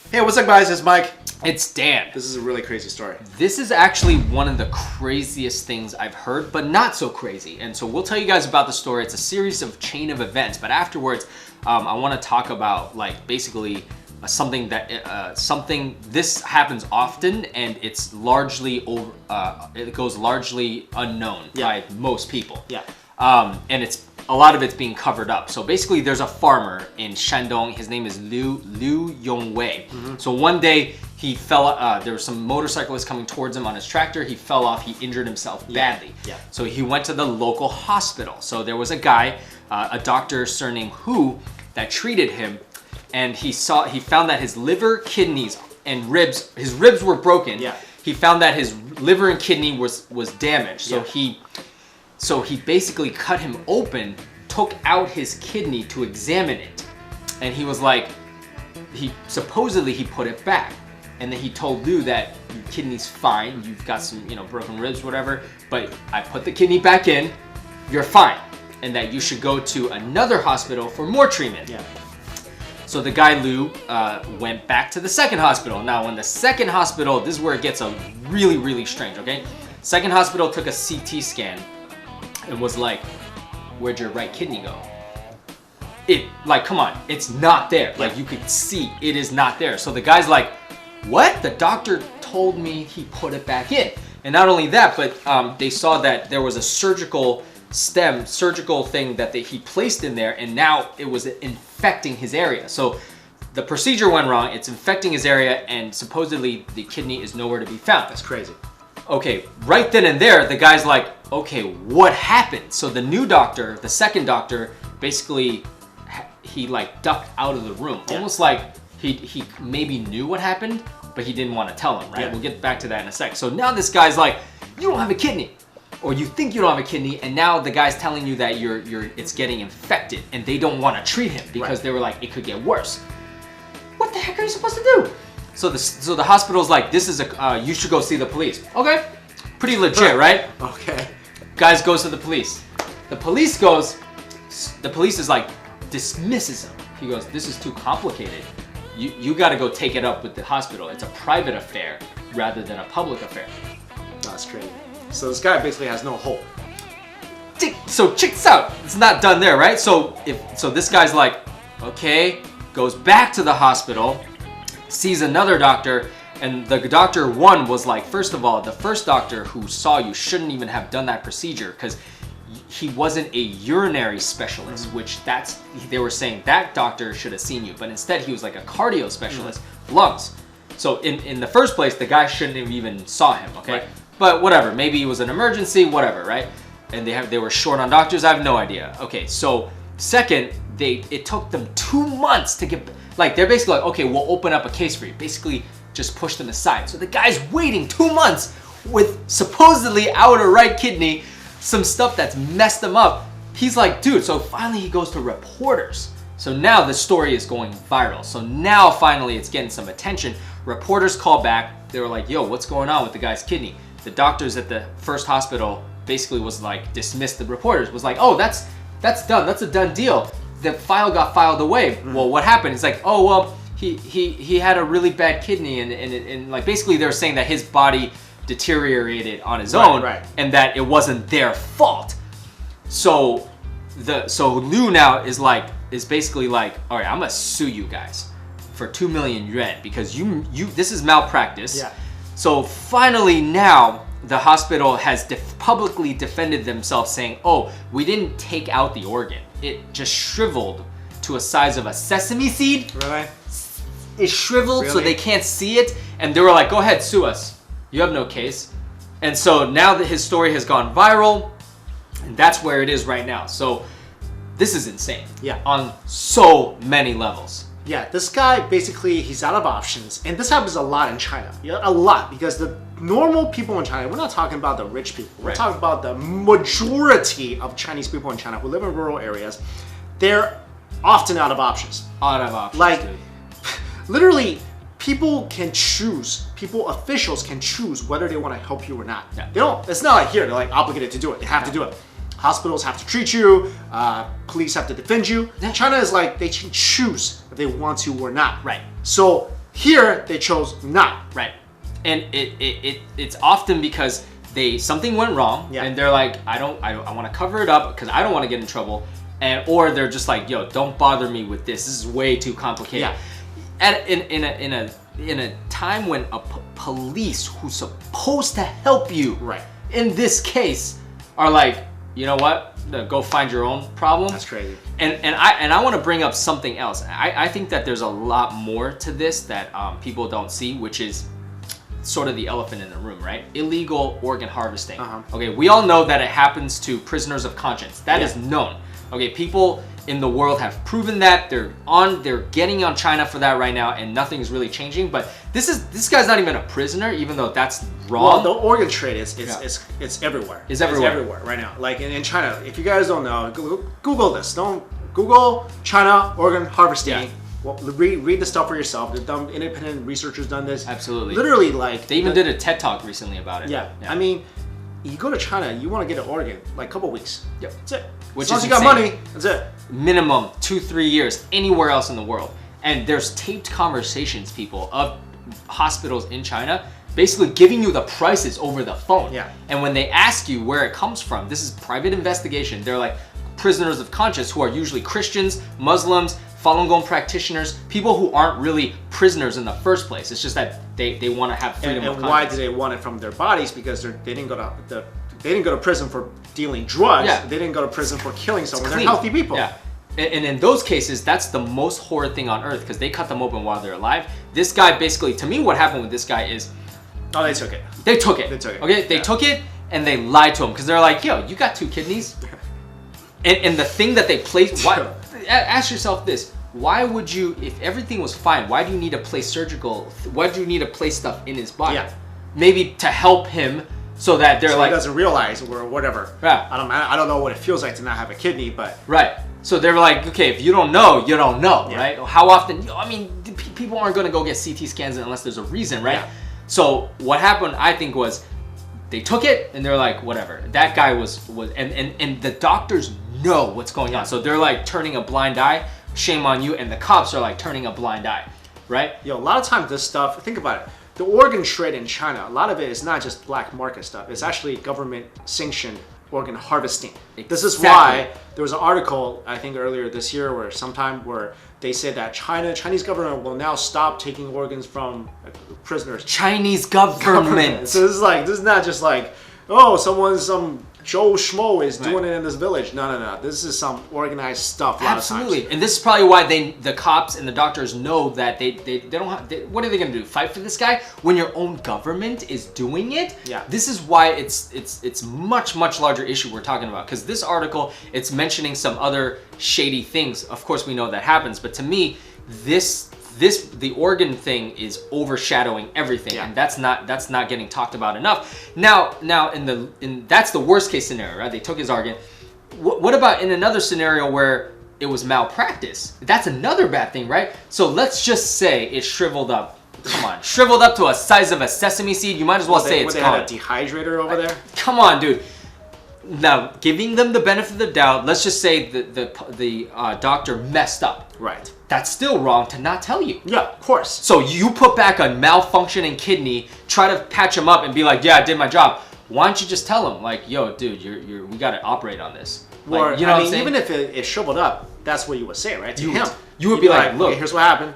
Hey, what's up, guys? It's Mike. It's Dan. This is a really crazy story. This is actually one of the craziest things I've heard, but not so crazy. And so we'll tell you guys about the story. It's a series of chain of events, but afterwards, I want to talk about basically something that this happens often, and it's largely it goes largely unknown by most people. Yeah. And a lot of it's being covered up. So basically there's a farmer in Shandong. His name is Liu Yongwei. So one day he fell, there were some motorcyclists coming towards him on his tractor. He fell off, he injured himself badly. Yeah. So he went to the local hospital. So there was a guy, a doctor surnamed Hu, that treated him, and he found that his liver, kidneys, and his ribs were broken. Yeah. He found that his liver and kidney was damaged. So he basically cut him open, took out his kidney to examine it. And he was like, supposedly he put it back. And then he told Liu that your kidney's fine, you've got some, broken ribs, whatever, but I put the kidney back in, you're fine. And that you should go to another hospital for more treatment. Yeah. So the guy Liu went back to the second hospital. Now when the second hospital, this is where it gets really, really strange, okay? Second hospital took a CT scan and was like, where'd your right kidney go? Come on, it's not there. Yeah. You could see it is not there. So the guy's like, what? The doctor told me he put it back in. And not only that, but they saw that there was a surgical thing that he placed in there, and now it was infecting his area. So the procedure went wrong, it's infecting his area, and supposedly the kidney is nowhere to be found. That's crazy. Okay, right then and there, the guy's like, okay, what happened? So the new doctor, the second doctor, basically, he ducked out of the room. Yeah. Almost like he maybe knew what happened, but he didn't want to tell him, right? Yeah. We'll get back to that in a sec. So now this guy's like, you don't have a kidney. Or you think you don't have a kidney, and now the guy's telling you that it's getting infected, and they don't want to treat him because they were like, it could get worse. What the heck are you supposed to do? So the hospital's like, this is you should go see the police. Okay, pretty legit, right? Okay. Guys goes to the police. The police is like, dismisses him. He goes, this is too complicated. You got to go take it up with the hospital. It's a private affair rather than a public affair. That's crazy. So this guy basically has no hope. So check this out. It's not done there, right? So this guy's like, okay, goes back to the hospital, sees another doctor, and the doctor one was like, first of all, the first doctor who saw you shouldn't even have done that procedure because he wasn't a urinary specialist, which they were saying that doctor should have seen you, but instead he was like a cardio specialist, lungs. So in the first place, the guy shouldn't have even saw him, okay? Right. But whatever, maybe it was an emergency, whatever, right? And they were short on doctors, I have no idea. Okay, so second, it took them 2 months to get, they're basically like, okay, we'll open up a case for you. Basically, just push them aside. So the guy's waiting 2 months with supposedly out a right kidney, some stuff that's messed him up. He's like, dude, so finally he goes to reporters. So now the story is going viral. So now finally it's getting some attention. Reporters call back. They were like, yo, what's going on with the guy's kidney? The doctors at the first hospital basically was like, dismissed the reporters, was like, oh, that's done, that's a done deal. The file got filed away. Well, what happened? It's like, oh, well, he had a really bad kidney, and basically they're saying that his body deteriorated on his own, and that it wasn't their fault. So Liu now is basically like, all right, I'm gonna sue you guys for 2 million yuan because this is malpractice. Yeah. So finally now the hospital has publicly defended themselves, saying, oh, we didn't take out the organ. It just shriveled to a size of a sesame seed. Really? It shriveled so they can't see it. And they were like, go ahead, sue us. You have no case. And so now that his story has gone viral, and that's where it is right now. So this is insane. Yeah. On so many levels. Yeah, this guy basically, he's out of options. And this happens a lot in China. Yeah, a lot, because the normal people in China, we're not talking about the rich people. We're talking about the majority of Chinese people in China who live in rural areas. They're often out of options. Out of options, dude. Literally, people can choose, officials can choose whether they want to help you or not. Yeah. They don't, it's not like here, they're obligated to do it. They have to do it. Hospitals have to treat you, police have to defend you. China is like, they can choose if they want to or not. Right. So Here, they chose not. Right. And it's often because something went wrong, and they're like, I want to cover it up because I don't want to get in trouble, or they're just like, yo, don't bother me with this. This is way too complicated. Yeah. In a time when police who's supposed to help you, right, in this case, are like, you know what? Go find your own problem. That's crazy. And I want to bring up something else. I think that there's a lot more to this that people don't see, which is sort of the elephant in the room, right? Illegal organ harvesting. Okay, we all know that it happens to prisoners of conscience. That is known. Okay, people in the world have proven that. They're getting on China for that right now, and nothing's really changing. But this guy's not even a prisoner, even though that's wrong. Well, the organ trade it's everywhere. It's everywhere. It's everywhere right now. Like in China, if you guys don't know, Google this. Don't Google China organ harvesting. Yeah. Well, read the stuff for yourself. The independent researchers done this. Absolutely. Literally, like they even did a TED talk recently about it. Yeah. I mean, you go to China, you want to get an organ, like a couple weeks. Yep. That's it. Which as long is as you got insane. money, that's it. Minimum 2-3 years anywhere else in the world. And there's taped conversations, people, of hospitals in China basically giving you the prices over the phone. Yeah. And when they ask you where it comes from, this is private investigation. They're like prisoners of conscience who are usually Christians, Muslims, Falun Gong practitioners, people who aren't really prisoners in the first place. It's just that they want to have freedom of conscience. And why do they want it from their bodies? Because they didn't go to prison for dealing drugs. Yeah. They didn't go to prison for killing someone. They're Clean. healthy people. Yeah. And in those cases, that's the most horrid thing on earth because they cut them open while they're alive. This guy basically, to me, what happened with this guy is... Oh, they took it. They took it. They took it. Okay, they took it and they lied to him because they're like, yo, you got 2 kidneys? and the thing that they placed... Ask yourself this. Why would you, if everything was fine, why do you need to place why do you need to place stuff in his body? Yeah. Maybe to help him so that they're like... he doesn't realize or whatever. Yeah. I don't know what it feels like to not have a kidney, but... Right. So they're like, okay, if you don't know, you don't know, right? How often, I mean, people aren't going to go get CT scans unless there's a reason, right? Yeah. So what happened, I think, was they took it and they're like, whatever. That guy was and the doctors know what's going on. So they're like turning a blind eye, shame on you, and the cops are like turning a blind eye, right? Yo, a lot of times this stuff, think about it. The organ trade in China, a lot of it is not just black market stuff. It's actually government sanctioned organ harvesting. Exactly. This is why there was an article, I think earlier this year, where they said that Chinese government will now stop taking organs from prisoners. Chinese government. So this is not just like, oh, some Joe Schmo is doing it in this village. No. This is some organized stuff. Absolutely, and this is probably why the cops and the doctors know that they don't have. What are they gonna do? Fight for this guy when your own government is doing it? Yeah. This is why it's much larger issue we're talking about, because this article, it's mentioning some other shady things. Of course, we know that happens, but to me, the organ thing is overshadowing everything, and that's not getting talked about enough. Now that's the worst case scenario, right? They took his organ. What about in another scenario where it was malpractice? That's another bad thing, right? So let's just say it shriveled up. Come on, shriveled up to a size of a sesame seed. You might as well say it's gone. They had a dehydrator over there. Come on, dude. Now, giving them the benefit of the doubt, let's just say the doctor messed up. Right. That's still wrong to not tell you. Yeah, of course. So you put back a malfunctioning kidney, try to patch him up and be like, yeah, I did my job. Why don't you just tell him, like, yo, dude, we got to operate on this. Like, Or, you know what I'm saying? even if it shriveled up, that's what you would say, right? To him. You would be like, look. Okay, here's what happened.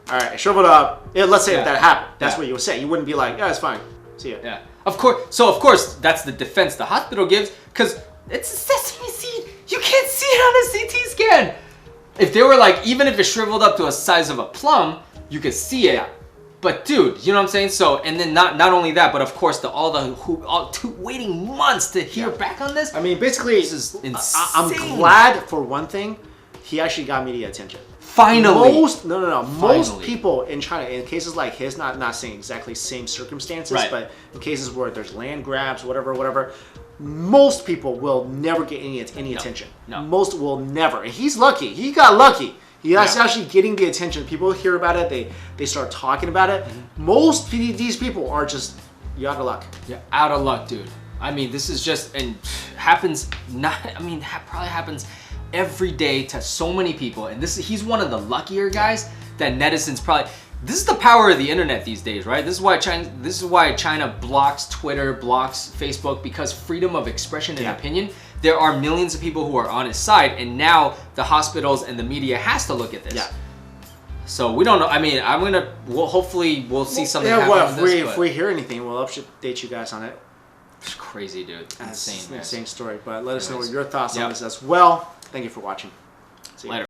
All right, it shriveled up. Yeah, let's say if that happened. That's Yeah. what you would say. You wouldn't be like, yeah, it's fine. See ya. Yeah. Of course, that's the defense the hospital gives, because it's a sesame seed. You can't see it on a CT scan. If they were like, even if it shriveled up to a size of a plum, you could see it. Yeah. But dude, you know what I'm saying? So, and then not only that, but of course waiting months to hear back on this. I mean, basically, This is insane. I'm glad for one thing, he actually got media attention. Finally. Most Finally. people in China, in cases like his, not saying exactly same circumstances, Right. but in cases where there's land grabs, whatever, most people will never get any attention. No. Most will never. And he's lucky. He got lucky. He's actually getting the attention. People hear about it. They start talking about it. Mm-hmm. Most these people are just, you out of luck. You're out of luck, dude. I mean, this is just, and probably happens every day to so many people. And he's one of the luckier guys that netizens probably, This is the power of the internet these days, right? This is why China blocks Twitter, blocks Facebook, because freedom of expression and opinion. There are millions of people who are on his side, and now the hospitals and the media has to look at this. Yeah. So we don't know. I mean, hopefully we'll see something happen well, on this, if we hear anything, we'll update you guys on it. It's crazy, dude. Insane, man. Insane story. But let us know what your thoughts on Yep. this as well. Thank you for watching. See you Later.